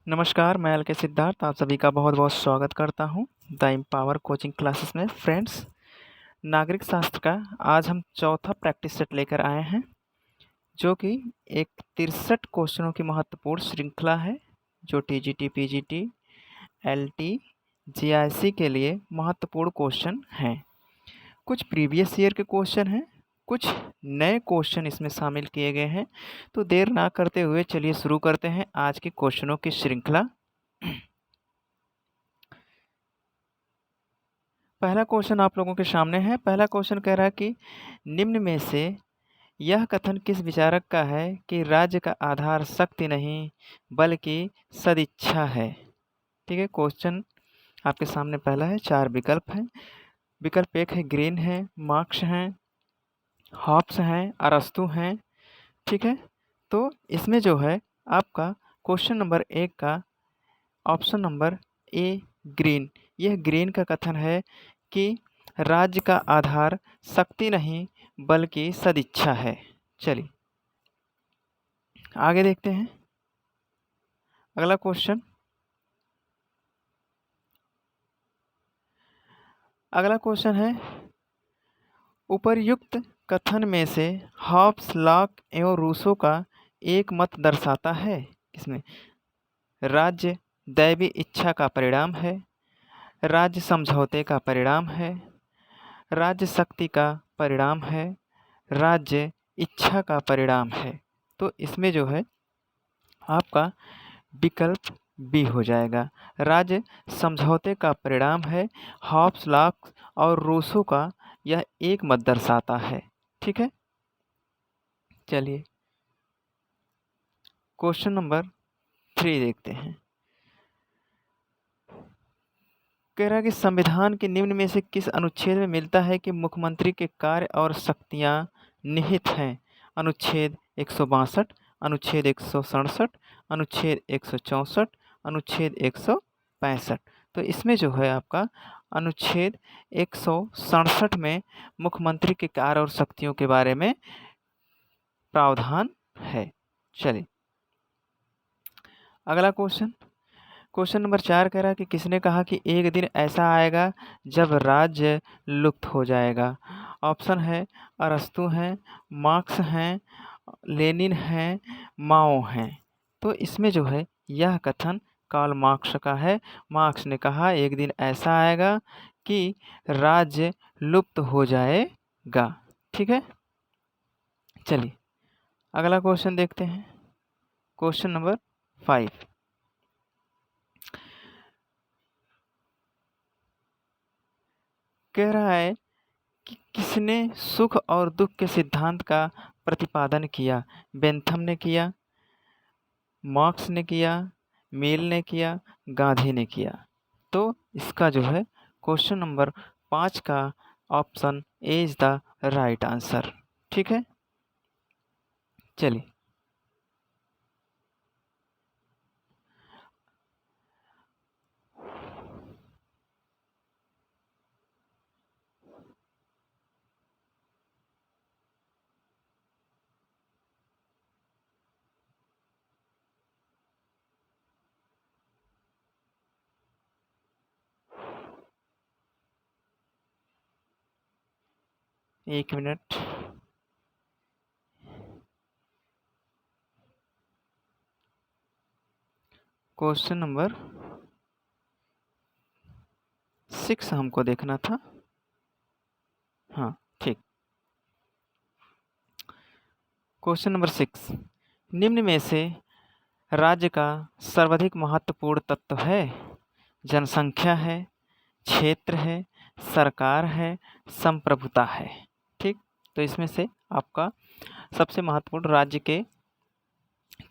नमस्कार, मैं एल के सिद्धार्थ आप सभी का बहुत-बहुत स्वागत करता हूँ द एम्पावर कोचिंग क्लासेस में। फ्रेंड्स, नागरिक शास्त्र का आज हम चौथा प्रैक्टिस सेट लेकर आए हैं, जो कि एक 63 क्वेश्चनों की महत्वपूर्ण श्रृंखला है, जो टीजीटी, पीजीटी, एलटी, जीआईसी के लिए महत्वपूर्ण क्वेश्चन हैं। कुछ प्रीवियस ईयर के क्वेश्चन हैं, कुछ नए क्वेश्चन इसमें शामिल किए गए हैं। तो देर ना करते हुए चलिए शुरू करते हैं आज के क्वेश्चनों की श्रृंखला। पहला क्वेश्चन आप लोगों के सामने है। पहला क्वेश्चन कह रहा है कि निम्न में से यह कथन किस विचारक का है कि राज्य का आधार शक्ति नहीं बल्कि सदिच्छा है। ठीक है, क्वेश्चन आपके सामने पहला है। 4 विकल्प हैं। विकल्प 1 है ग्रीन है, मार्क्स हैं, हॉब्स हैं, अरस्तू हैं। ठीक है, तो इसमें जो है आपका क्वेश्चन नंबर 1 का ऑप्शन नंबर ए ग्रीन, यह ग्रीन का कथन है कि राज्य का आधार शक्ति नहीं बल्कि सदिच्छा है। चलिए आगे देखते हैं अगला क्वेश्चन। अगला क्वेश्चन है उपर्युक्त कथन में से हॉब्स, लॉक एवं रूसो का एक मत दर्शाता है। इसमें राज्य दैवी इच्छा का परिणाम है, राज्य समझौते का परिणाम है, राज्य शक्ति का परिणाम है, राज्य इच्छा का परिणाम है। तो इसमें जो है आपका विकल्प बी हो जाएगा। राज्य समझौते का परिणाम है। हॉब्स, लॉक और रूसो का यह एक मत दर्शाता है। ठीक है, चलिए क्वेश्चन नंबर 3 देखते हैं। कह रहा है कि संविधान के निम्न में से किस अनुच्छेद में मिलता है कि मुख्यमंत्री के कार्य और शक्तियां निहित हैं। अनुच्छेद 162, अनुच्छेद 167, अनुच्छेद 164, अनुच्छेद 165। तो इसमें जो है आपका अनुच्छेद 167 में मुख्यमंत्री के कार्य और शक्तियों के बारे में प्रावधान है। चलिए अगला क्वेश्चन। क्वेश्चन नंबर 4 कह रहा है कि किसने कहा कि एक दिन ऐसा आएगा जब राज्य लुप्त हो जाएगा। ऑप्शन है अरस्तू हैं, मार्क्स हैं, लेनिन हैं, माओ हैं। तो इसमें जो है यह कथन कार्ल मार्क्स का है। मार्क्स ने कहा एक दिन ऐसा आएगा कि राज्य लुप्त हो जाएगा। ठीक है, चलिए अगला क्वेश्चन देखते हैं। क्वेश्चन नंबर 5 कह रहा है कि किसने सुख और दुख के सिद्धांत का प्रतिपादन किया। बेंथम ने किया, मार्क्स ने किया, मिल ने किया, गांधी ने किया। तो इसका जो है क्वेश्चन नंबर 5 का option A is the right answer. ठीक है, चलिए 1 मिनट। क्वेश्चन नंबर 6 हमको देखना था। हाँ ठीक, क्वेश्चन नंबर 6 निम्न में से राज्य का सर्वाधिक महत्वपूर्ण तत्व है। जनसंख्या है, क्षेत्र है, सरकार है, संप्रभुता है। ठीक, तो इसमें से आपका सबसे महत्वपूर्ण राज्य के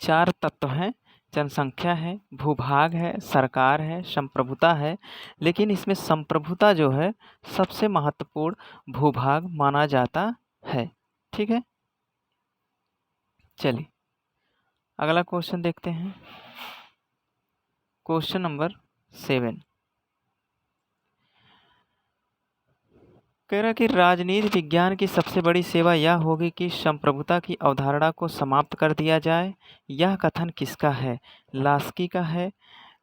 4 तत्व हैं। जनसंख्या है, भूभाग है, सरकार है, संप्रभुता है। लेकिन इसमें संप्रभुता जो है सबसे महत्वपूर्ण भूभाग माना जाता है। ठीक है, चलिए अगला क्वेश्चन देखते हैं। क्वेश्चन नंबर 7 कह रहा कि राजनीति विज्ञान की सबसे बड़ी सेवा यह होगी कि संप्रभुता की अवधारणा को समाप्त कर दिया जाए। यह कथन किसका है? लास्की का है,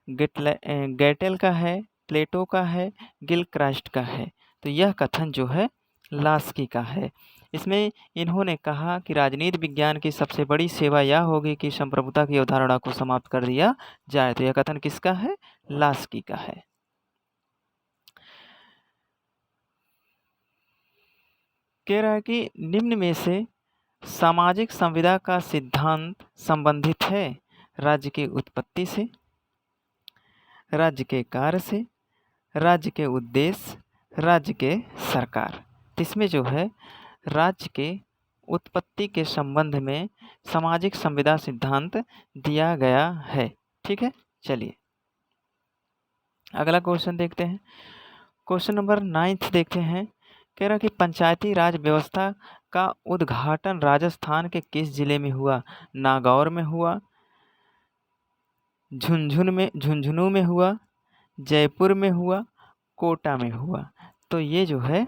गैटेल का है, प्लेटो का है, गिलक्रास्ट का है। तो यह कथन जो है लास्की का है। इसमें इन्होंने कहा कि राजनीति विज्ञान की सबसे बड़ी सेवा यह होगी कि संप्रभुता की अवधारणा को समाप्त कर दिया जाए। तो यह कथन किसका है? लास्की का है। कह रहा है कि निम्न में से सामाजिक संविदा का सिद्धांत संबंधित है राज्य की उत्पत्ति से, राज्य के कार्य से, राज्य के उद्देश्य, राज्य के सरकार। इसमें जो है राज्य के उत्पत्ति के संबंध में सामाजिक संविदा सिद्धांत दिया गया है। ठीक है, चलिए अगला क्वेश्चन देखते हैं। क्वेश्चन नंबर 9 देखते हैं। कह रहा कि पंचायती राज व्यवस्था का उद्घाटन राजस्थान के किस जिले में हुआ? नागौर में हुआ, झुंझुनू में हुआ, जयपुर में हुआ, कोटा में हुआ। तो ये जो है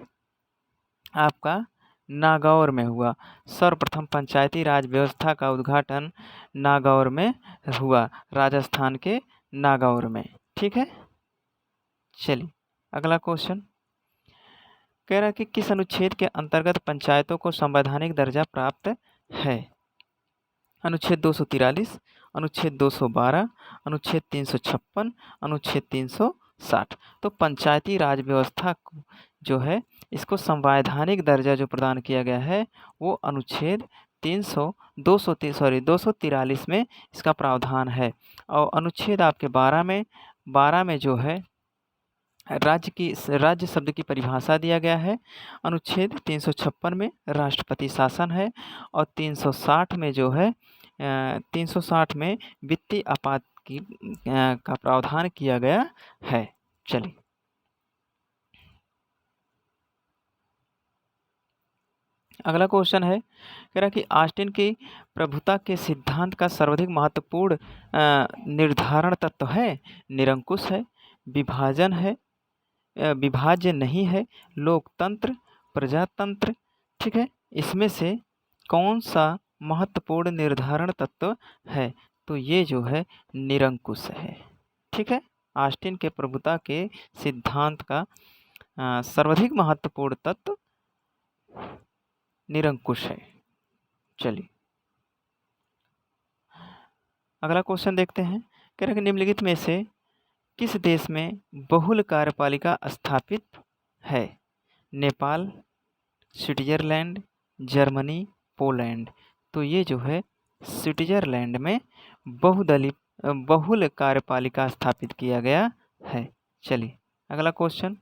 आपका नागौर में हुआ। सर्वप्रथम पंचायती राज व्यवस्था का उद्घाटन नागौर में हुआ, राजस्थान के नागौर में। ठीक है, चलिए अगला क्वेश्चन। कह रहा कि किस अनुच्छेद के अंतर्गत पंचायतों को संवैधानिक दर्जा प्राप्त है? अनुच्छेद 243, अनुच्छेद 212, अनुच्छेद 356, अनुच्छेद 360। तो पंचायती राज व्यवस्था को जो है इसको संवैधानिक दर्जा जो प्रदान किया गया है वो अनुच्छेद 243 में इसका प्रावधान है। और अनुच्छेद आपके 12 में जो है राज्य शब्द की परिभाषा दिया गया है। अनुच्छेद 356 में राष्ट्रपति शासन है और 360 में जो है 360 में वित्तीय आपात की का प्रावधान किया गया है। चलिए अगला क्वेश्चन है। कह रहा कि ऑस्टिन की प्रभुता के सिद्धांत का सर्वाधिक महत्वपूर्ण निर्धारण तत्व है? निरंकुश है, विभाजन है, विभाज्य नहीं है, लोकतंत्र, प्रजातंत्र। ठीक है, इसमें से कौन सा महत्वपूर्ण निर्धारण तत्व है? तो ये जो है निरंकुश है। ठीक है, ऑस्टिन के प्रभुता के सिद्धांत का सर्वाधिक महत्वपूर्ण तत्व निरंकुश है। चलिए अगला क्वेश्चन देखते हैं। कह रहे हैं कि निम्नलिखित में से किस देश में बहुल कार्यपालिका स्थापित है? Nepal, Switzerland, Germany, Poland. तो ये जो है स्विट्जरलैंड में बहुल कार्यपालिका स्थापित किया गया है। चलिए अगला क्वेश्चन।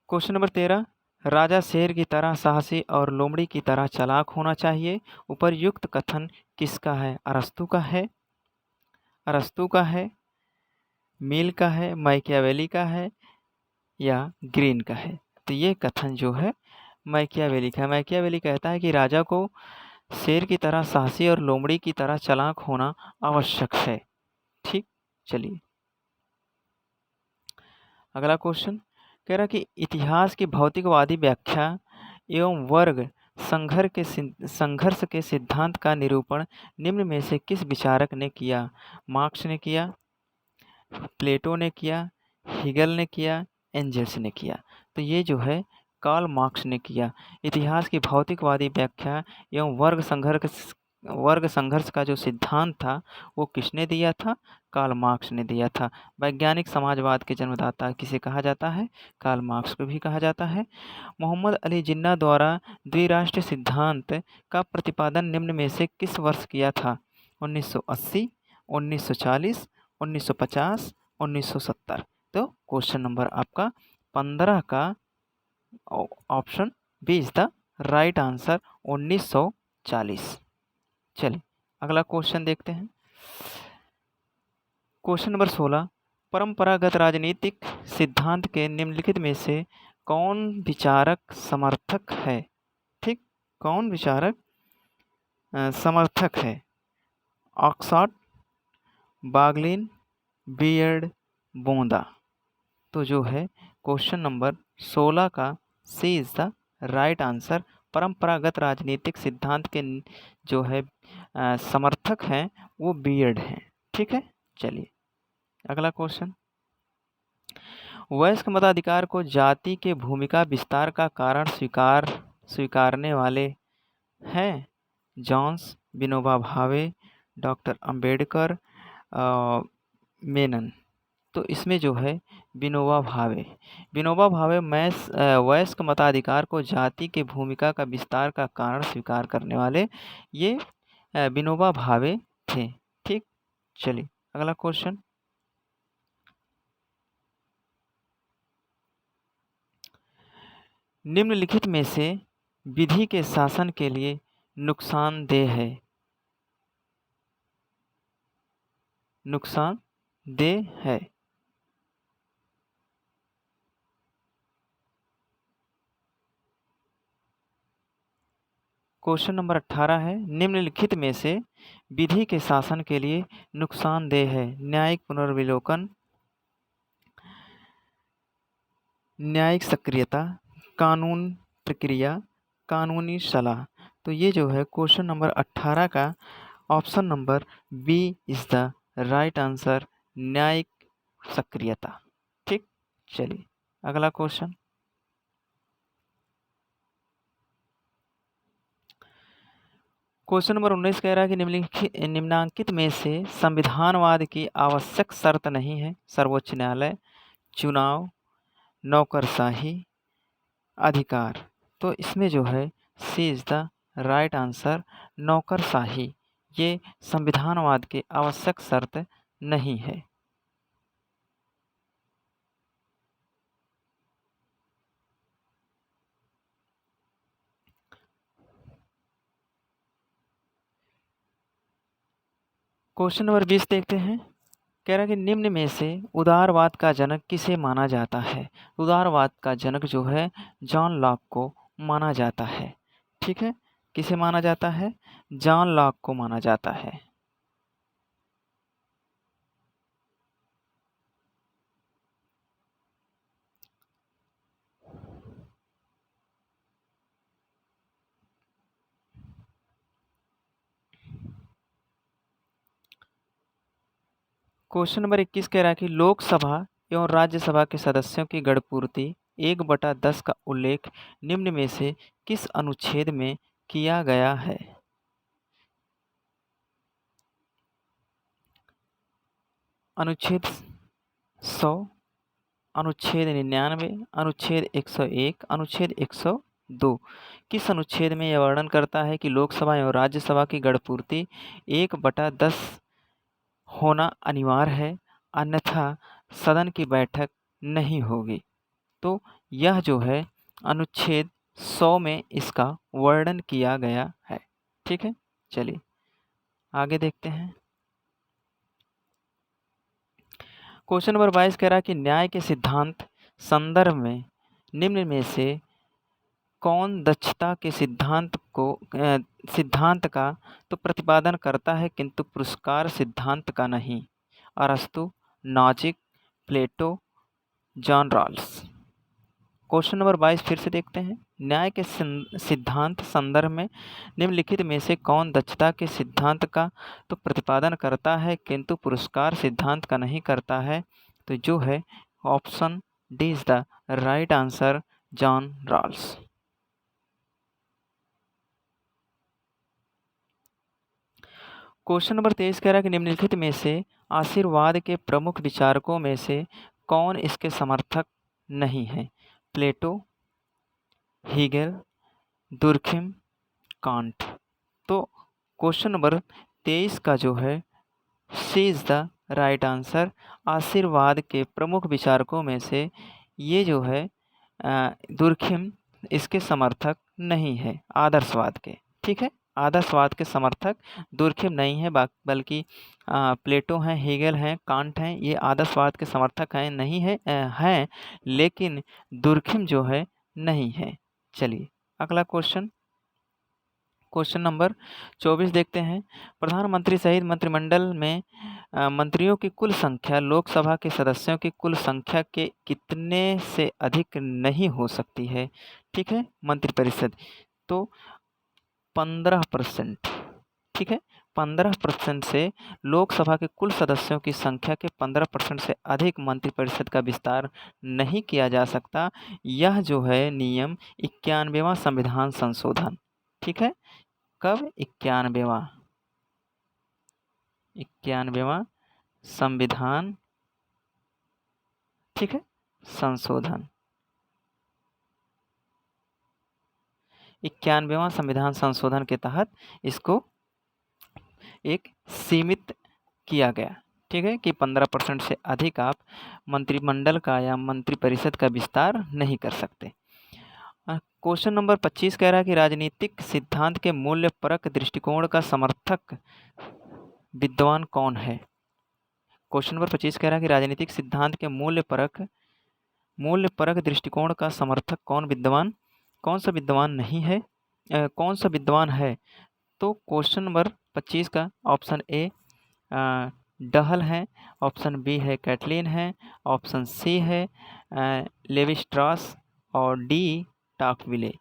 Question number 13। राजा शेर की तरह साहसी और लोमड़ी की तरह चालाक होना चाहिए। उपर्युक्त कथन किसका है? अरस्तु का है, मिल का है, मैकियावेली का है या ग्रीन का है? तो ये कथन जो है मैकियावेली का है। मैकियावेली कहता है कि राजा को शेर की तरह साहसी और लोमड़ी की तरह चालाक होना आवश्यक है। ठीक, चलिए अगला क्वेश्चन। कह रहा कि इतिहास की भौतिकवादी व्याख्या एवं वर्ग संघर्ष के सिद्धांत का निरूपण निम्न में से किस विचारक ने किया? मार्क्स ने किया, प्लेटो ने किया, हिगल ने किया, एंजल्स ने किया। तो ये जो है कार्ल मार्क्स ने किया। इतिहास की भौतिकवादी व्याख्या एवं वर्ग संघर्ष का जो सिद्धांत था वो किसने दिया था? कार्ल मार्क्स ने दिया था। वैज्ञानिक समाजवाद के जन्मदाता किसे कहा जाता है? कार्ल मार्क्स को भी कहा जाता है। मोहम्मद अली जिन्ना द्वारा द्विराष्ट्र सिद्धांत का प्रतिपादन निम्न में से किस वर्ष किया था? 1980, 1940, 1950, 1970। तो क्वेश्चन नंबर आपका 15 का option B is the right answer, 1940। चलिए अगला क्वेश्चन देखते हैं। Question number 16। परंपरागत राजनीतिक सिद्धांत के निम्नलिखित में से कौन विचारक समर्थक है? ठीक, कौन विचारक समर्थक है? ऑक्सफोर्ड, बागलिन, बियर्ड, बोंदा। तो जो है क्वेश्चन नंबर 16 का C is the right answer. परंपरागत राजनीतिक सिद्धांत के जो है समर्थक हैं वो बीयर्ड हैं। ठीक है, चलिए अगला क्वेश्चन। वयस्क मताधिकार को जाति के भूमिका विस्तार का कारण स्वीकारने वाले हैं जॉन्स, विनोबा भावे, डॉक्टर अंबेडकर, मेनन। तो इसमें जो है विनोबा भावे वयस्क मताधिकार को जाति के भूमिका का विस्तार का कारण स्वीकार करने वाले ये विनोबा भावे थे। ठीक, चलिए अगला क्वेश्चन। निम्नलिखित में से विधि के शासन के लिए नुकसानदेह है। नुकसानदेह है। क्वेश्चन नंबर 18 है, निम्नलिखित में से विधि के शासन के लिए नुकसानदेह है। न्यायिक पुनर्विलोकन, न्यायिक सक्रियता, कानून प्रक्रिया, कानूनी सलाह। तो ये जो है क्वेश्चन नंबर 18 का option number B is the right answer, न्यायिक सक्रियता। ठीक, चलिए अगला क्वेश्चन। क्वेश्चन नंबर 19 कह रहा है कि निम्नांकित में से संविधानवाद की आवश्यक शर्त नहीं है। सर्वोच्च न्यायालय, चुनाव, नौकरशाही, अधिकार। तो इसमें जो है C is the right answer, नौकरशाही। ये संविधानवाद की आवश्यक शर्त नहीं है। क्वेश्चन नंबर 20 देखते हैं। कह रहा है कि निम्न में से उदारवाद का जनक किसे माना जाता है। उदारवाद का जनक जो है जॉन लॉक को माना जाता है। ठीक है, किसे माना जाता है, जॉन लॉक को माना जाता है। क्वेश्चन नंबर 21 कह रहा है कि लोकसभा एवं राज्यसभा के सदस्यों की गणपूर्ति 1/10 का उल्लेख निम्न में से किस अनुच्छेद में किया गया है। अनुच्छेद 100, अनुच्छेद 99, अनुच्छेद 101, अनुच्छेद 102। किस अनुच्छेद में यह वर्णन करता है कि लोकसभा एवं राज्यसभा की गणपूर्ति 1/10 होना अनिवार्य है, अन्यथा सदन की बैठक नहीं होगी। तो यह जो है अनुच्छेद 100 में इसका वर्णन किया गया है। ठीक है, चलिए आगे देखते हैं। क्वेश्चन नंबर 22 कह रहा है कि न्याय के सिद्धांत संदर्भ में निम्न में से कौन दक्षता के सिद्धांत का तो प्रतिपादन करता है किंतु पुरस्कार सिद्धांत का नहीं। अरस्तु, नॉजिक, प्लेटो, जॉन रॉल्स। क्वेश्चन नंबर 22 फिर से देखते हैं। न्याय के सिद्धांत संदर्भ में निम्नलिखित में से कौन दक्षता के सिद्धांत का तो प्रतिपादन करता है किंतु पुरस्कार सिद्धांत का नहीं करता है। तो जो है option D is the right answer, John Rawls. Question number 23 कह रहा है कि निम्नलिखित में से आशीर्वाद के प्रमुख विचारकों में से कौन इसके समर्थक नहीं है। प्लेटो, हीगेल, दुर्खिम, कांट। तो क्वेश्चन नंबर 23 का जो है C is the right answer. आशीर्वाद के प्रमुख विचारकों में से ये जो है दुर्खिम इसके समर्थक नहीं है, आदर्शवाद के। ठीक है, आदर्शवाद के समर्थक दुर्खिम नहीं है, बल्कि प्लेटो हैं, हीगेल हैं, कांट हैं, ये आदर्शवाद के समर्थक हैं नहीं है हैं, लेकिन दुर्खिम जो है नहीं है। चलिए अगला क्वेश्चन, क्वेश्चन नंबर 24 देखते हैं। प्रधानमंत्री सहित मंत्रिमंडल में मंत्रियों की कुल संख्या लोकसभा के सदस्यों की कुल संख्या के कितने से अधिक नहीं हो सकती है? ठीक है, मंत्रिपरिषद। तो 15%। ठीक है, 15% से लोकसभा के कुल सदस्यों की संख्या के 15% से अधिक मंत्रिपरिषद का विस्तार नहीं किया जा सकता। यह जो है नियम 91वां संविधान संशोधन। ठीक है, कब? 91वां संविधान, ठीक है, संशोधन। 91वां संविधान संशोधन के तहत इसको एक सीमित किया गया। ठीक है, कि 15% से अधिक आप मंत्रिमंडल का या मंत्रिपरिषद का विस्तार नहीं कर सकते। क्वेश्चन नंबर 25 कह रहा है कि राजनीतिक सिद्धांत के मूल्य परक दृष्टिकोण का समर्थक विद्वान कौन है? क्वेश्चन नंबर 25 कह रहा है कि राजनीतिक सिद्धांत के मूल्य परक दृष्टिकोण का समर्थक कौन सा विद्वान नहीं है, कौन सा विद्वान है? तो क्वेश्चन नंबर 25 का ऑप्शन ए डहल है, ऑप्शन बी है कैटलिन है, ऑप्शन सी है लेवी स्ट्रॉस और डी टॉकविले।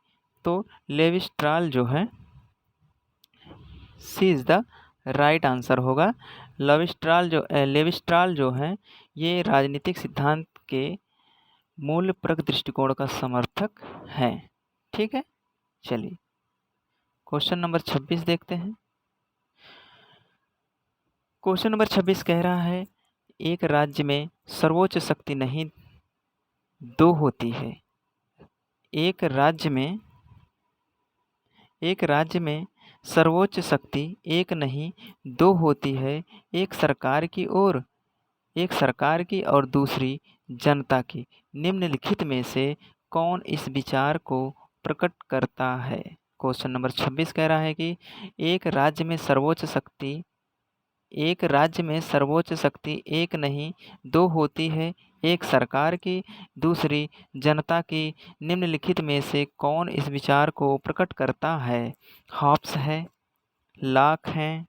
तो लेवी स्ट्रॉस जो है, सी इज़ द राइट आंसर होगा। लेवी स्ट्रॉस जो है ये राजनीतिक सिद्धांत के मूल्य परक दृष्टिकोण का समर्थक है। ठीक है, चलिए क्वेश्चन नंबर 26 देखते हैं। क्वेश्चन नंबर 26 कह रहा है एक राज्य में सर्वोच्च शक्ति नहीं दो होती है। एक राज्य में सर्वोच्च शक्ति एक नहीं दो होती है, एक सरकार की और दूसरी जनता की। निम्नलिखित में से कौन इस विचार को प्रकट करता है? क्वेश्चन नंबर 26 कह रहा है कि एक राज्य में सर्वोच्च शक्ति एक नहीं दो होती है, एक सरकार की, दूसरी जनता की। निम्नलिखित में से कौन इस विचार को प्रकट करता है? हॉब्स है, लॉक है,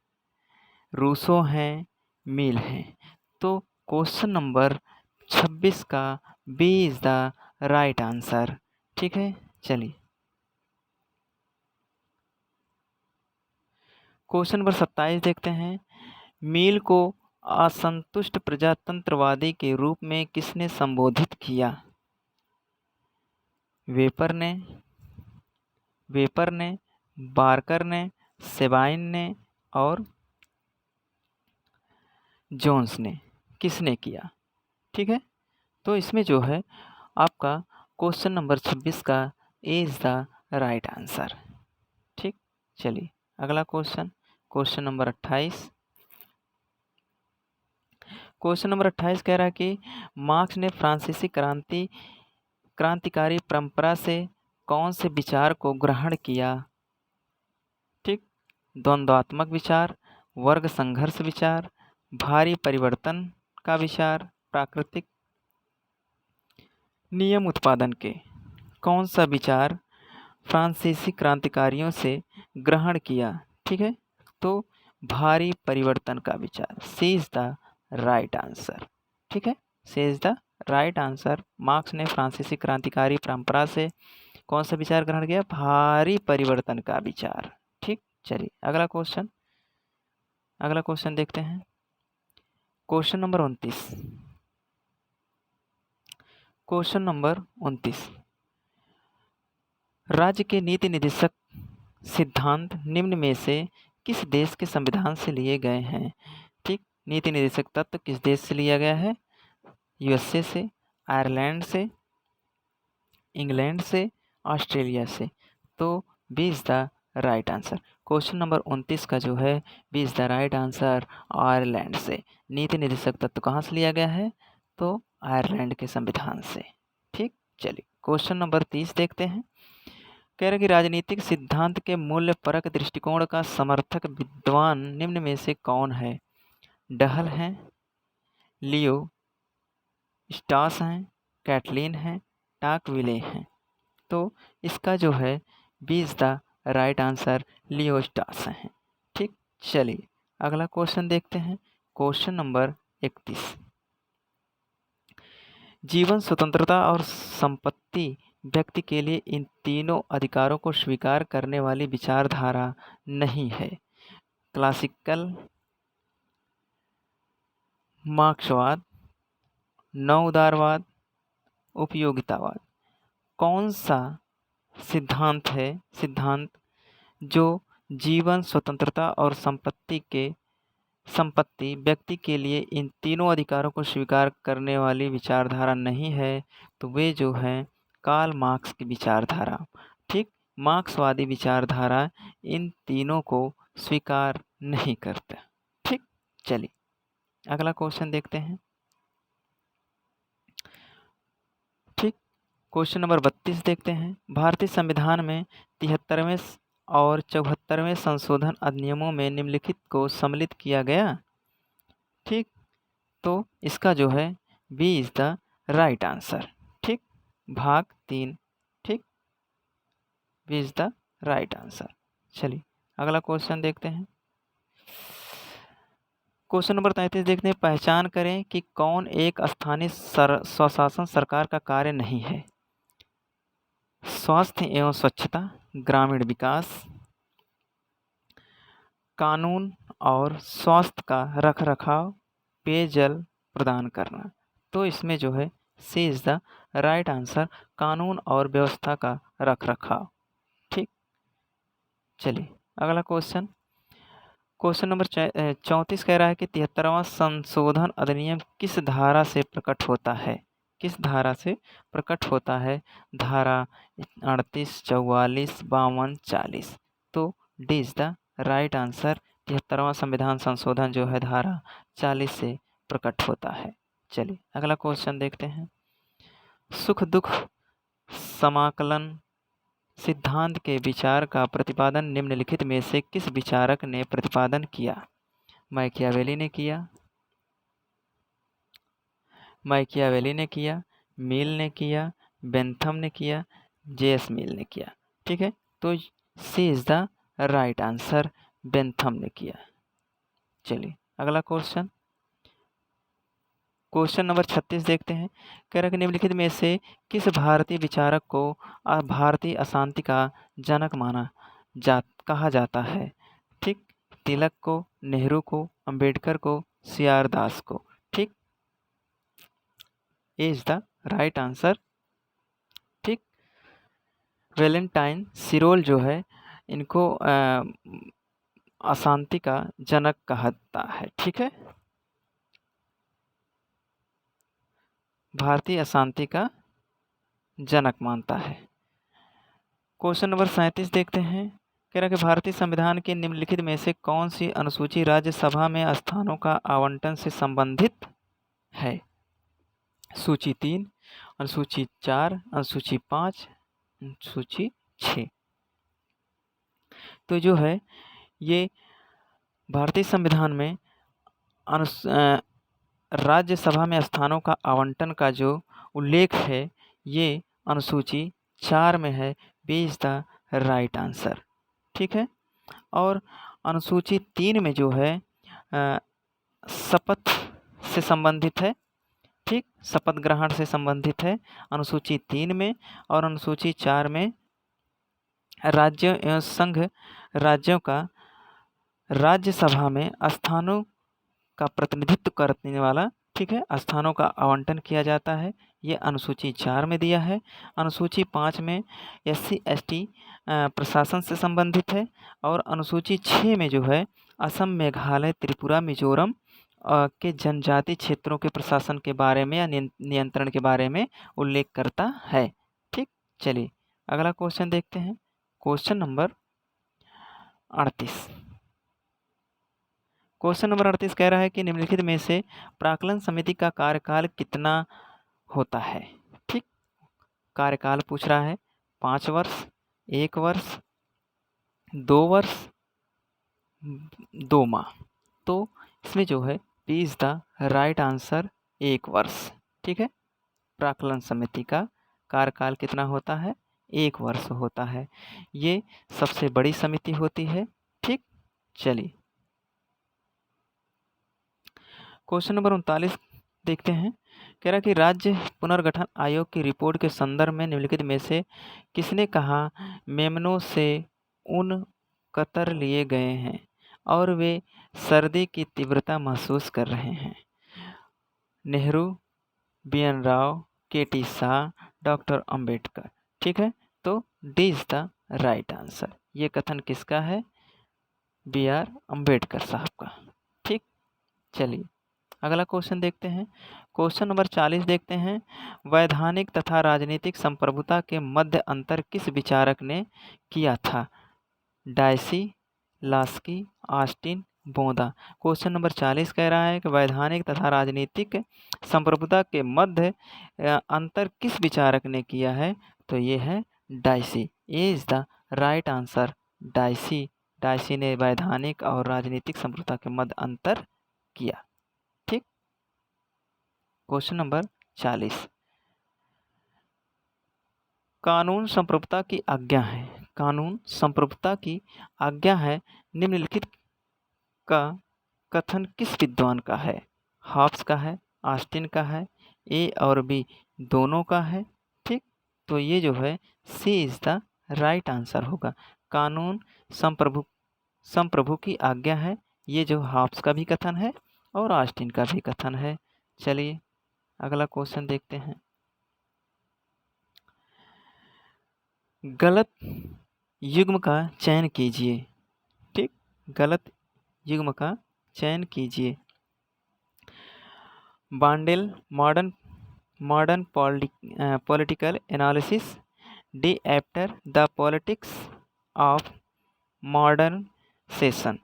रूसो हैं, मिल हैं। तो क्वेश्चन नंबर 26 का B is the right answer. ठीक है, चलिए क्वेश्चन नंबर 27 देखते हैं। मिल को असंतुष्ट प्रजातंत्रवादी के रूप में किसने संबोधित किया? वेपर ने, बार्कर ने, सेबाइन ने और जोन्स ने। किसने किया? ठीक है, तो इसमें जो है आपका क्वेश्चन नंबर 26 का ए इज द राइट आंसर। ठीक, चलिए अगला क्वेश्चन नंबर 28। क्वेश्चन नंबर 28 कह रहा है कि मार्क्स ने फ्रांसीसी क्रांतिकारी परंपरा से कौन से विचार को ग्रहण किया? ठीक, द्वंद्वात्मक विचार, वर्ग संघर्ष विचार, भारी परिवर्तन का विचार, प्राकृतिक नियम उत्पादन के। कौन सा विचार फ्रांसीसी क्रांतिकारियों से ग्रहण किया? ठीक है, तो भारी परिवर्तन का विचार, C is the right answer. ठीक है, C is the right answer. Marx ने फ्रांसीसी क्रांतिकारी परंपरा से कौन सा विचार ग्रहण किया? भारी परिवर्तन का विचार। ठीक, चलिए अगला क्वेश्चन देखते हैं। Question number 29। क्वेश्चन नंबर 29, राज्य के नीति निर्देशक सिद्धांत निम्न में से किस देश के संविधान से लिए गए हैं? ठीक, नीति निर्देशक तत्व किस देश से लिया गया है? यूएसए से, आयरलैंड से, इंग्लैंड से, ऑस्ट्रेलिया से। तो B is the right answer. Question number 29 का जो है B is the right answer, Ireland से। नीति निर्देशक तत्व कहाँ से लिया गया है? तो आयरलैंड के संविधान से। ठीक, चलिए क्वेश्चन नंबर 30 देखते हैं। कह रहे कि राजनीतिक सिद्धांत के मूल्य परक दृष्टिकोण का समर्थक विद्वान निम्न में से कौन है? डहल हैं, लियो स्टॉस हैं, कैटलिन हैं, टॉकविले हैं। तो इसका जो है B is the right answer, Leo Strauss हैं। ठीक, चलिए अगला क्वेश्चन देखते हैं। क्वेश्चन नंबर 31, जीवन, स्वतंत्रता और संपत्ति व्यक्ति के लिए इन तीनों अधिकारों को स्वीकार करने वाली विचारधारा नहीं है। क्लासिकल, मार्क्सवाद, नव उदारवाद, उपयोगितावाद। कौन सा सिद्धांत जो जीवन, स्वतंत्रता और संपत्ति व्यक्ति के लिए इन तीनों अधिकारों को स्वीकार करने वाली विचारधारा नहीं है? तो वे जो हैं कार्ल मार्क्स की विचारधारा। ठीक, मार्क्सवादी विचारधारा इन तीनों को स्वीकार नहीं करता। ठीक, चलिए अगला क्वेश्चन देखते हैं। ठीक, क्वेश्चन नंबर 32 देखते हैं। भारतीय संविधान में 73वें और 74वें संशोधन अधिनियमों में निम्नलिखित को सम्मिलित किया गया। ठीक, तो इसका जो है B is the right answer. ठीक, भाग 3। ठीक, B is the right answer. चलिए अगला क्वेश्चन देखते हैं। क्वेश्चन नंबर 33 देखते हैं। पहचान करें कि कौन एक स्थानीय स्वशासन सरकार का कार्य नहीं है। स्वास्थ्य एवं स्वच्छता, ग्रामीण विकास, कानून और स्वास्थ्य का रखरखाव, पेयजल प्रदान करना। तो इसमें जो है C is the right answer, कानून और व्यवस्था का रखरखाव। ठीक, चलिए अगला क्वेश्चन। क्वेश्चन नंबर 34 कह रहा है कि 73वां संशोधन अधिनियम किस धारा से प्रकट होता है? किस धारा से प्रकट होता है? धारा 38, 44, 52, 40। तो D is the right answer. 73वां संविधान संशोधन जो है धारा 40 से प्रकट होता है। चलिए अगला क्वेश्चन देखते हैं। सुख दुख समाकलन सिद्धांत के विचार का प्रतिपादन निम्नलिखित में से किस विचारक ने प्रतिपादन किया? मैकियावेली ने किया, मिल ने किया, बेंथम ने किया, जे.एस. मिल ने किया। ठीक है, तो C is the right answer, Bentham ने किया। चलिए अगला क्वेश्चन। क्वेश्चन नंबर 36 देखते हैं। कह रहा है कि निम्नलिखित में से किस भारतीय विचारक को भारतीय अशांति का जनक कहा जाता है? ठीक, तिलक को, नेहरू को, अंबेडकर को, सी.आर. दास को। ठीक, ए इज द राइट आंसर। ठीक, वैलेंटाइन सिरोल जो है इनको अशांति का जनक कहता है। ठीक है, भारतीय अशांति का जनक मानता है। क्वेश्चन नंबर 37 देखते हैं। कह रहा है कि भारतीय संविधान के निम्नलिखित में से कौन सी अनुसूची राज्यसभा में स्थानों का आवंटन से संबंधित है? सूची 3, अनुसूची 4, अनुसूची 5, अनुसूची 6। तो जो है ये भारतीय संविधान में राज्यसभा में स्थानों का आवंटन का जो उल्लेख है ये अनुसूची 4 में है। B is the right answer. ठीक है, और अनुसूची 3 में जो है शपथ से संबंधित है। ठीक, शपथ ग्रहण से संबंधित है अनुसूची 3 में, और अनुसूची 4 में राज्यों एवं संघ राज्यों का राज्यसभा में स्थानों का प्रतिनिधित्व करने वाला, ठीक है, स्थानों का आवंटन किया जाता है। ये अनुसूची 4 में दिया है। अनुसूची 5 में SC ST प्रशासन से संबंधित है, और अनुसूची 6 में जो है असम, मेघालय, त्रिपुरा, मिजोरम के जनजाति क्षेत्रों के प्रशासन के बारे में या नियंत्रण के बारे में उल्लेख करता है। ठीक, चलिए अगला क्वेश्चन देखते हैं। Question number 38। क्वेश्चन नंबर 38 कह रहा है कि निम्नलिखित में से प्राक्कलन समिति का कार्यकाल कितना होता है? ठीक, कार्यकाल पूछ रहा है। 5 वर्ष, 1 वर्ष, 2 वर्ष, 2 माह। तो इसमें जो है B is the right answer, 1 वर्ष। ठीक है, प्राक्कलन समिति का कार्यकाल कितना होता है? 1 वर्ष होता है। ये सबसे बड़ी समिति होती है। ठीक, चलिए क्वेश्चन नंबर 39 देखते हैं। कह रहा कि राज्य पुनर्गठन आयोग की रिपोर्ट के संदर्भ में निम्नलिखित में से किसने कहा मेमनों से ऊन कतर लिए गए हैं और वे सर्दी की तीव्रता महसूस कर रहे हैं? Nehru, BN. Rao, K.T.. Shah, doctor Ambedkar. ठीक है, तो D is the right answer. ये कथन किसका है? बी.आर. अंबेडकर साहब का। ठीक, चलिए अगला क्वेश्चन देखते हैं। क्वेश्चन नंबर 40 देखते हैं। वैधानिक तथा राजनीतिक संप्रभुता के मध्य अंतर किस विचारक ने किया था? डायसी, लास्की, ऑस्टिन, बोंदा। क्वेश्चन नंबर 40 कह रहा है कि वैधानिक तथा राजनीतिक संप्रभुता के मध्य अंतर किस विचारक ने किया है? तो ये है Dicey. A is the right answer. Dicey ने वैधानिक और राजनीतिक संप्रभुता के मध्य अंतर किया। ठीक, क्वेश्चन नंबर 40। कानून संप्रभुता की आज्ञा है। कानून संप्रभुता की आज्ञा है निम्नलिखित का कथन किस विद्वान का है? हॉब्स का है, ऑस्टिन का है, ए और बी दोनों का है। ठीक, तो ये जो है C is the right answer होगा। कानून संप्रभु की आज्ञा है, ये जो हॉब्स का भी कथन है और ऑस्टिन का भी कथन है। चलिए अगला क्वेश्चन देखते हैं। गलत युग्म का चयन कीजिए। ठीक, गलत युग्म का चयन कीजिए। बांडेल, modern political analysis, D after the politics of modern session.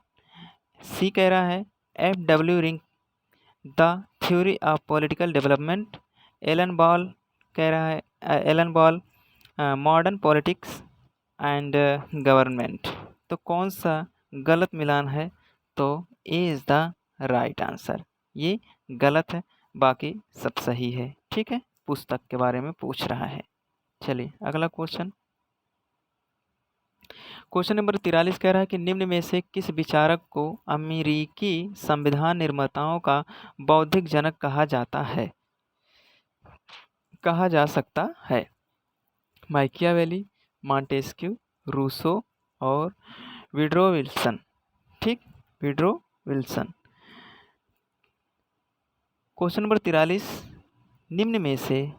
C कह रहा है एफ.डब्ल्यू. रिंग, the theory of political development. Alan Ball कह रहा है Alan Ball modern politics and government. तो कौन सा गलत मिलान है? तो A is the right answer. ये गलत है, बाकी सब सही है। ठीक है, पुस्तक के बारे में पूछ रहा है। चलिए अगला क्वेश्चन। क्वेश्चन नंबर 43 कह रहा है कि निम्न में से किस विचारक को अमेरिकी संविधान निर्माताओं का बौद्धिक जनक कहा जा सकता है? माइकियावेली, मॉन्टेस्क्यू, रूसो और विड्रो विल्सन। ठीक, विड्रो विल्सन। क्वेश्चन नंबर 43, निम्न में से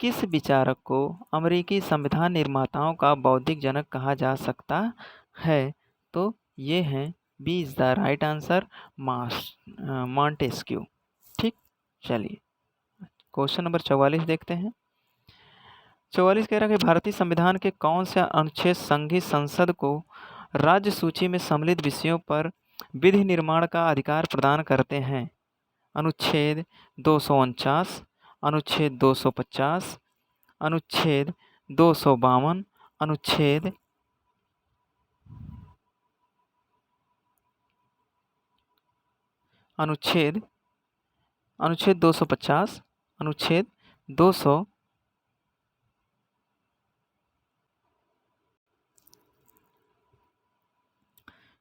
किस विचारक को अमेरिकी संविधान निर्माताओं का बौद्धिक जनक कहा जा सकता है? तो ये हैं B is the right answer, Montesquieu. ठीक, चलिए क्वेश्चन नंबर 44 देखते हैं। 44 कह रहा है कि भारतीय संविधान के कौन से अनुच्छेद संघीय संसद को राज्य सूची में सम्मिलित विषयों पर विधि निर्माण का अधिकार प्रदान करते हैं? अनुच्छेद 249, अनुच्छेद 250, अनुच्छेद 252, अनुच्छेद 250, अनुच्छेद 200।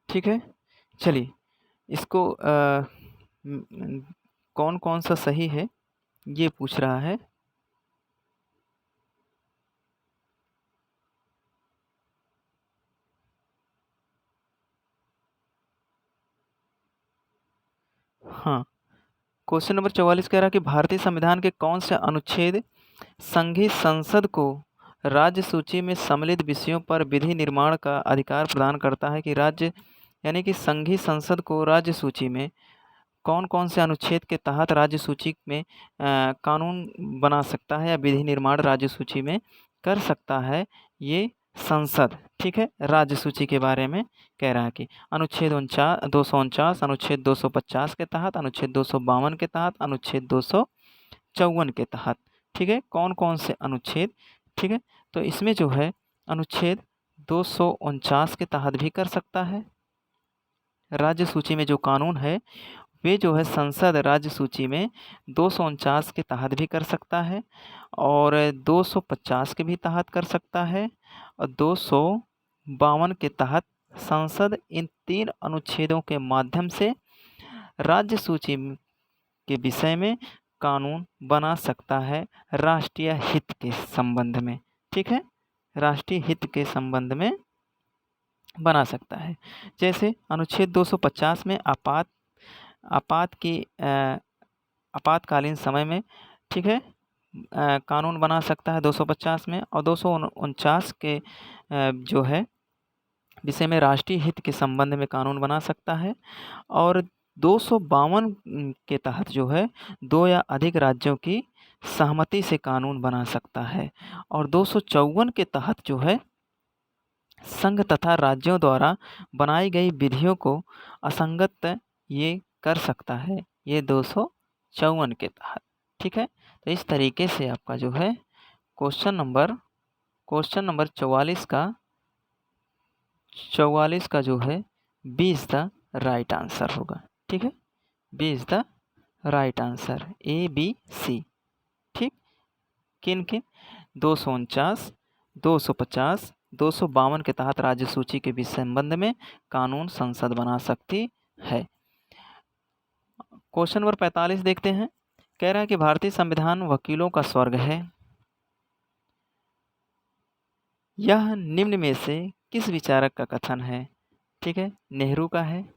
ठीक है, चलिए इसको कौन कौन सा सही है ये पूछ रहा है। हाँ, क्वेश्चन नंबर 44 कह रहा है कि भारतीय संविधान के कौन से अनुच्छेद संघीय संसद को राज्य सूची में सम्मिलित विषयों पर विधि निर्माण का अधिकार प्रदान करता है? कि राज्य यानी कि संघीय संसद को राज्य सूची में कौन कौन से अनुच्छेद के तहत राज्य सूची में कानून बना सकता है या विधि निर्माण राज्य सूची में कर सकता है? ये संसद। ठीक है, राज्य सूची के बारे में कह रहा है कि अनुच्छेद 249, अनुच्छेद 250 के तहत, अनुच्छेद 252 के तहत, अनुच्छेद 254 के तहत। ठीक है, कौन कौन से अनुच्छेद? ठीक है, तो इसमें जो है अनुच्छेद 249 के तहत भी कर सकता है। राज्य सूची में जो कानून है वे जो है संसद राज्य सूची में 249 के तहत भी कर सकता है और 250 के भी तहत कर सकता है और 252 के तहत संसद इन 3 अनुच्छेदों के माध्यम से राज्य सूची के विषय में कानून बना सकता है राष्ट्रीय हित के संबंध में। ठीक है, राष्ट्रीय हित के संबंध में बना सकता है। जैसे अनुच्छेद 250 में आपातकालीन समय में, ठीक है, कानून बना सकता है 250 में, और 249 के जो है विषय में राष्ट्रीय हित के संबंध में कानून बना सकता है। और 252 के तहत जो है 2 या अधिक राज्यों की सहमति से कानून बना सकता है। और 254 के तहत जो है संघ तथा राज्यों द्वारा बनाई गई विधियों को असंगत ये कर सकता है, ये 254 के तहत। ठीक है, तो इस तरीके से आपका जो है क्वेश्चन नंबर 44 का जो है B is the right answer होगा। ठीक है, B is the right answer, A B C. ठीक, किन किन 249, 250, 252 के तहत राज्य सूची के संबंध में कानून संसद बना सकती है। क्वेश्चन नंबर 45 देखते हैं। कह रहा है कि भारतीय संविधान वकीलों का स्वर्ग है। यह निम्न में से किस विचारक का कथन है? ठीक है, नेहरू का है,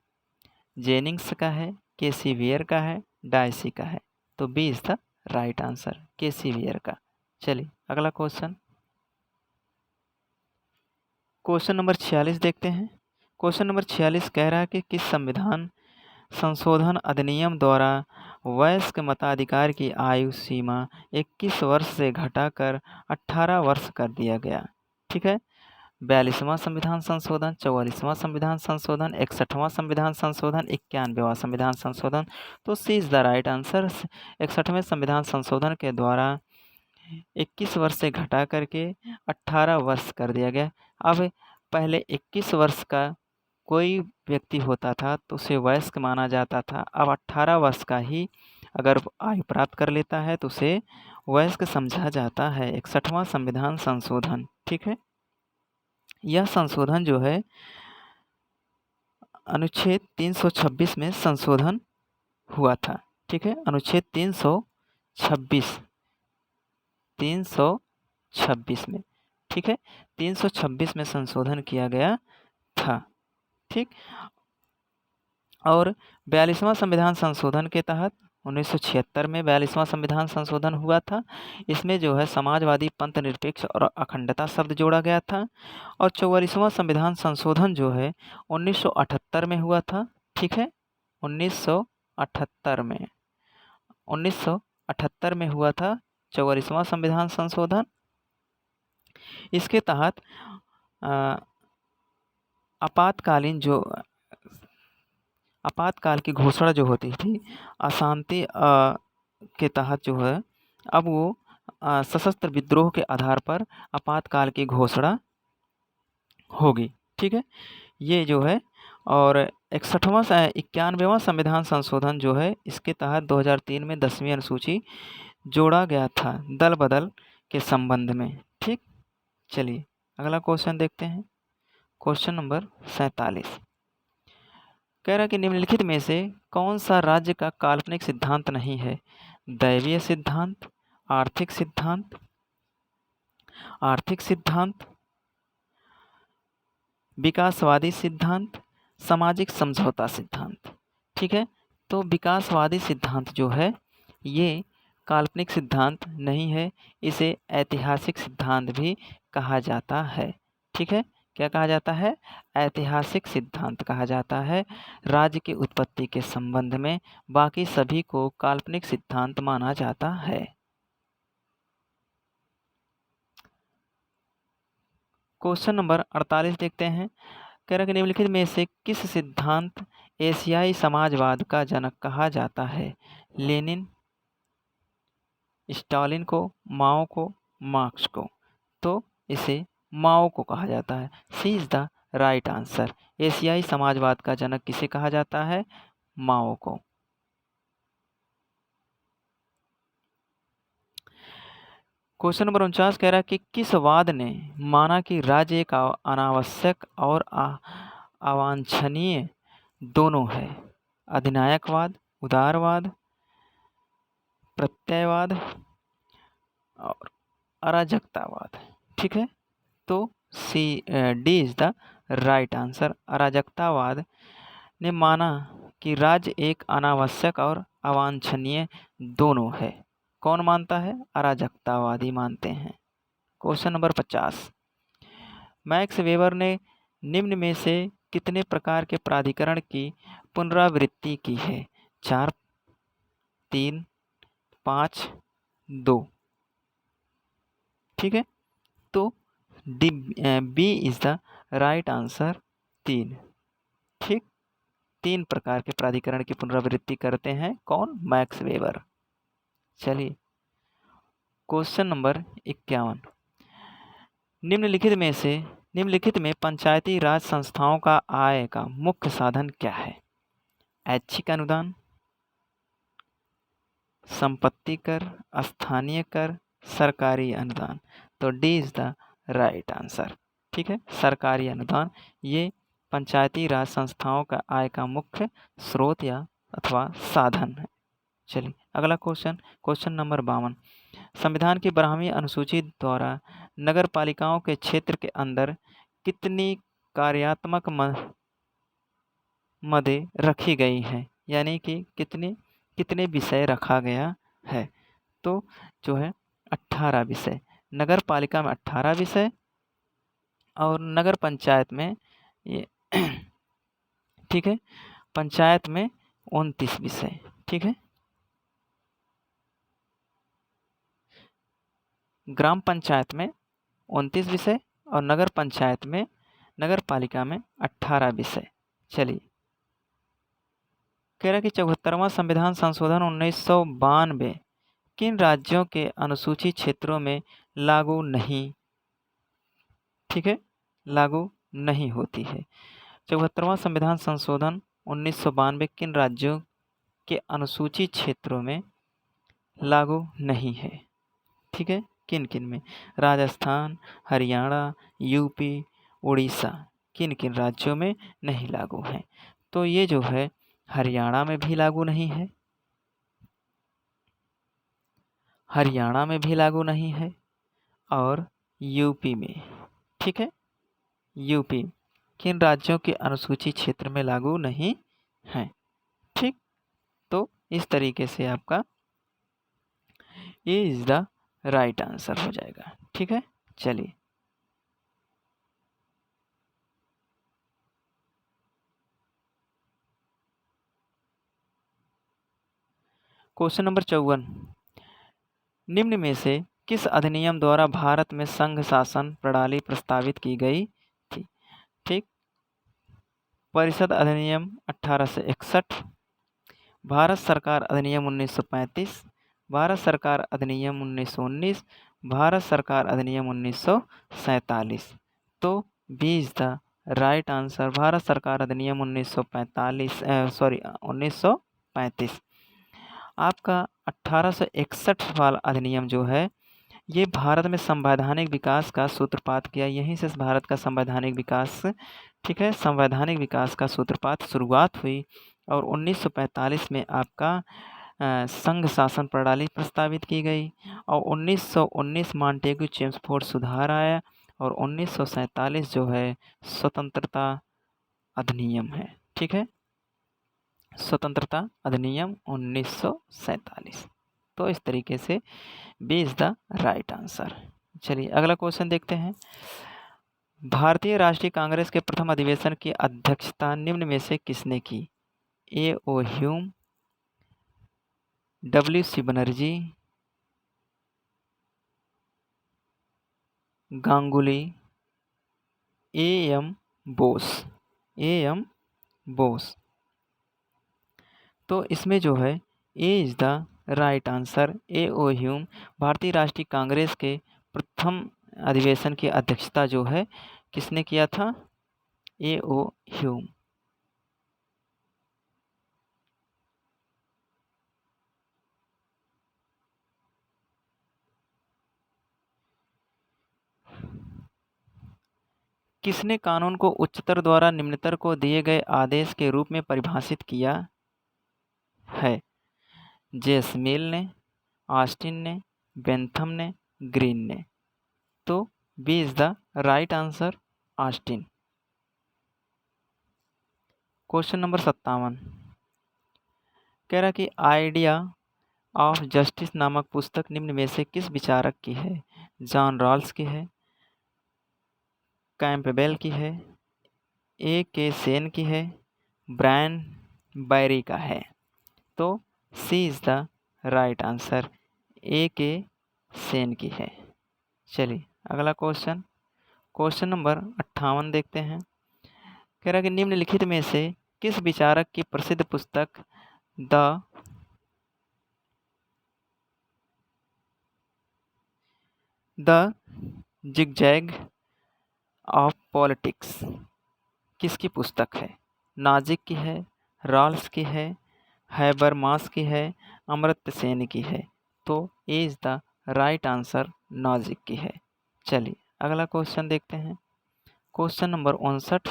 जेनिंग्स का है, केसी वियर का है, डायसी का है। तो B is the right answer, K C Wheare का। चलिए अगला क्वेश्चन नंबर 46 देखते हैं। क्वेश्चन नंबर 46 कह रहा है कि किस संविधान संशोधन अधिनियम द्वारा वयस्क मताधिकार की आयु सीमा 21 वर्ष से घटाकर 18 वर्ष कर दिया गया। ठीक है, 42वां संविधान संशोधन, 44वां संविधान संशोधन, 61वां संविधान संशोधन, 91वां संविधान संशोधन। तो C is the right answer, 61वें संविधान संशोधन के द्वारा 21 वर्ष से घटा करके 18 वर्ष कर दिया गया। अब पहले 21 वर्ष का कोई व्यक्ति होता था तो उसे वयस्क माना जाता था। अब 18 वर्ष का ही अगर आयु प्राप्त कर लेता है तो उसे वयस्क समझा जाता है। 61वां संविधान संशोधन। ठीक है, यह संशोधन जो है अनुच्छेद 326 में संशोधन हुआ था। ठीक है, अनुच्छेद 326 में, ठीक है, 326 में संशोधन किया गया था। ठीक, और 42वां संविधान संशोधन के तहत 1976 में 42वां संविधान संशोधन हुआ था। इसमें जो है समाजवादी, पंथ निरपेक्ष और अखंडता शब्द जोड़ा गया था। और 44वां संविधान संशोधन जो है 1978 में हुआ था। ठीक है, 1978 में हुआ था 44वां संविधान संशोधन। इसके तहत आपातकाल की घोषणा जो होती थी अशांति के तहत जो है अब वो सशस्त्र विद्रोह के आधार पर आपातकाल की घोषणा होगी। ठीक है, ये जो है। और 91वां संविधान संशोधन जो है इसके तहत 2003 में 10वीं अनुसूची जोड़ा गया था दल बदल के संबंध में। ठीक, चलिए अगला क्वेश्चन देखते हैं। क्वेश्चन नंबर 47 कह रहा है कि निम्नलिखित में से कौन सा राज्य का काल्पनिक सिद्धांत नहीं है? दैवीय सिद्धांत, आर्थिक सिद्धांत, विकासवादी सिद्धांत, सामाजिक समझौता सिद्धांत। ठीक है, तो विकासवादी सिद्धांत जो है ये काल्पनिक सिद्धांत नहीं है, इसे ऐतिहासिक सिद्धांत भी कहा जाता है। ठीक है, क्या कहा जाता है? ऐतिहासिक सिद्धांत कहा जाता है राज्य की उत्पत्ति के संबंध में। बाकी सभी को काल्पनिक सिद्धांत माना जाता है। क्वेश्चन नंबर 48 देखते हैं। कह रहा है कि निम्नलिखित में से किस सिद्धांत एशियाई समाजवाद का जनक कहा जाता है? लेनिन, स्टालिन को, माओ को, मार्क्स को। तो इसे माओ को कहा जाता है। C is the right answer. एशियाई समाजवाद का जनक किसे कहा जाता है? माओ को। क्वेश्चन नंबर 49 कह रहा है कि किस वाद ने माना कि राज्य एक अनावश्यक और अवांछनीय दोनों है? अधिनायकवाद, उदारवाद, प्रत्ययवाद और अराजकतावाद। ठीक है, तो D is the right answer. अराजकतावाद ने माना कि राज्य एक अनावश्यक और अवांछनीय दोनों है। कौन मानता है? अराजकतावादी मानते हैं। क्वेश्चन नंबर 50, मैक्स वेबर ने निम्न में से कितने प्रकार के प्राधिकरण की पुनरावृत्ति की है? 4, 3, 5, 2। ठीक है, तो B is the right answer, 3। ठीक, 3 प्रकार के प्राधिकरण की पुनरावृत्ति करते हैं। कौन? Max weber. चलिए क्वेश्चन नंबर 51, निम्नलिखित में पंचायती राज संस्थाओं का आय का मुख्य साधन क्या है? ऐच्छिक अनुदान, संपत्ति कर, स्थानीय कर, सरकारी अनुदान। तो D is the right answer. ठीक है, सरकारी अनुदान ये पंचायती राज संस्थाओं का आय का मुख्य स्रोत या अथवा साधन है। चलिए अगला क्वेश्चन नंबर 52, संविधान की 12वीं अनुसूची द्वारा नगर पालिकाओं के क्षेत्र के अंदर कितनी कार्यात्मक मदें रखी गई हैं? यानी कि कितने विषय रखा गया है? तो जो है 18 विषय। नगर पालिका में 18 विषय और नगर पंचायत में ये ठीक है, पंचायत में 29 विषय। ठीक है, ग्राम पंचायत में 29 विषय और नगर पंचायत में नगर पालिका में 18 विषय। चलिए कह रहा है कि 74वां संविधान संशोधन 1992 किन राज्यों के अनुसूचित क्षेत्रों में लागू नहीं, ठीक है, लागू नहीं होती है। 74वां संविधान संशोधन 1992 किन राज्यों के अनुसूचित क्षेत्रों में लागू नहीं है? ठीक है, किन किन में? राजस्थान, हरियाणा, यूपी, उड़ीसा, किन किन राज्यों में नहीं लागू है? तो ये जो है हरियाणा में भी लागू नहीं है, हरियाणा में भी लागू नहीं है और यूपी में। ठीक है, यूपी किन राज्यों के अनुसूचित क्षेत्र में लागू नहीं है? ठीक, तो इस तरीके से आपका ए इज द राइट आंसर हो जाएगा। ठीक है, चलिए क्वेश्चन नंबर 54, निम्न में से किस अधिनियम द्वारा भारत में संघ शासन प्रणाली प्रस्तावित की गई थी? ठीक, परिषद अधिनियम 1861, भारत सरकार अधिनियम 1935, भारत सरकार अधिनियम 1919, भारत सरकार अधिनियम 1947। तो B is the right answer, Bharat सरकार अधिनियम 1935। आपका 1861 वाला अधिनियम जो है ये भारत में संवैधानिक विकास का सूत्रपात किया। यहीं से भारत का संवैधानिक विकास, ठीक है, संवैधानिक विकास का सूत्रपात शुरुआत हुई और 1945 में आपका संघ शासन प्रणाली प्रस्तावित की गई और 1919 मॉन्टेग्यू चेम्सफोर्ड सुधार आया और 1947 जो है स्वतंत्रता अधिनियम है। ठीक है, स्वतंत्रता अधिनियम 1947। तो इस तरीके से B is the right answer. चलिए अगला क्वेश्चन देखते हैं, भारतीय राष्ट्रीय कांग्रेस के प्रथम अधिवेशन की अध्यक्षता निम्न में से किसने की? A O Hume, W C Banerjee, Ganguly, A M Bose. A M Bose. तो इसमें जो है A is the right answer, A O Hume. भारतीय राष्ट्रीय कांग्रेस के प्रथम अधिवेशन की अध्यक्षता जो है किसने किया था? ए ओ ह्यूम। किसने कानून को उच्चतर द्वारा निम्नतर को दिए गए आदेश के रूप में परिभाषित किया है? जे एस मिल ने, ऑस्टिन ने, बेंथम ने, ग्रीन ने। तो B is the right answer, Austin. Question number 57 कह रहा कि आइडिया ऑफ जस्टिस नामक पुस्तक निम्न में से किस विचारक की है? जॉन रॉल्स की है, कैंपबेल की है, ए के सेन की है, ब्रायन बैरी का है। तो C is the right answer, ए के सेन की है। चलिए अगला क्वेश्चन, क्वेश्चन नंबर 58 देखते हैं। कह रहा कि निम्नलिखित में से किस विचारक की प्रसिद्ध पुस्तक द जिगजैग ऑफ पॉलिटिक्स किसकी पुस्तक है? नाजिक की है, रॉल्स की है, हैबरमास की है, अमर्त्य सेन की है। तो A is the right answer, नाजिक की है। चलिए अगला क्वेश्चन देखते हैं। क्वेश्चन नंबर 59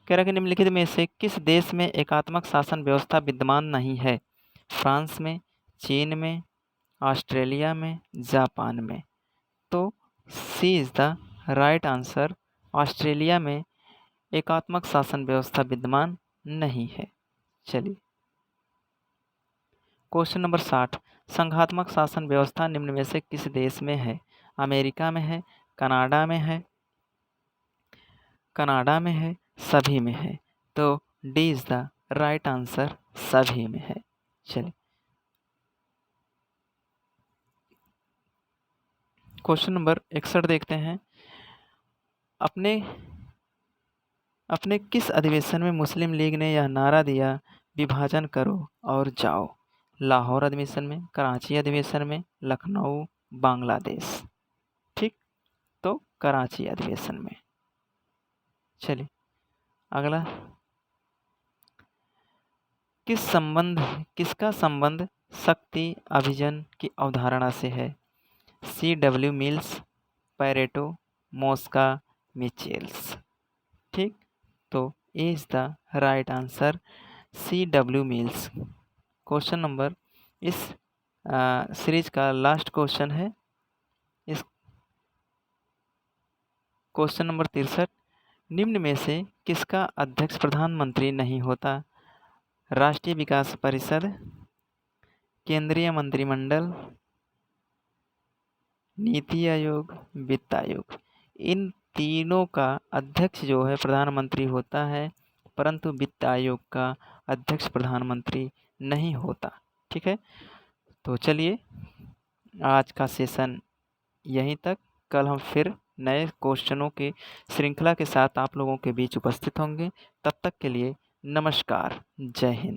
कह रहा कि निम्नलिखित में से किस देश में एकात्मक शासन व्यवस्था विद्यमान नहीं है? फ्रांस में, चीन में, ऑस्ट्रेलिया में, जापान में। तो C is the right answer, Australia में एकात्मक शासन व्यवस्था विद्यमान नहीं है। चलिए क्वेश्चन नंबर 60 संघात्मक शासन व्यवस्था निम्न में से किस देश में है? अमेरिका में है, कनाडा में है, सभी में है। तो D is the right answer, सभी में है। चलिए क्वेश्चन नंबर 61 देखते हैं। अपने किस अधिवेशन में मुस्लिम लीग ने यह नारा दिया, विभाजन करो और जाओ? लाहौर अधिवेशन में, कराची अधिवेशन में, लखनऊ, बांग्लादेश। ठीक, तो कराची अधिवेशन में। चलिए अगला, किसका संबंध शक्ति अभियान की अवधारणा से है? C.W. Mills, Pareto, Mosca, Michels. ठीक, तो A is the right answer, C.W. Mills. Question number, इस सीरीज का लास्ट क्वेश्चन है। इस क्वेश्चन नंबर 63 निम्न में से किसका अध्यक्ष प्रधानमंत्री नहीं होता? राष्ट्रीय विकास परिषद, केंद्रीय मंत्रिमंडल, नीति आयोग, वित्त आयोग। इन तीनों का अध्यक्ष जो है प्रधानमंत्री होता है, परंतु वित्त आयोग का अध्यक्ष प्रधानमंत्री नहीं होता। ठीक है, तो चलिए आज का सेशन यहीं तक। कल हम फिर नए क्वेश्चनों की श्रृंखला के साथ आप लोगों के बीच उपस्थित होंगे। तब तक के लिए नमस्कार, जय हिंद।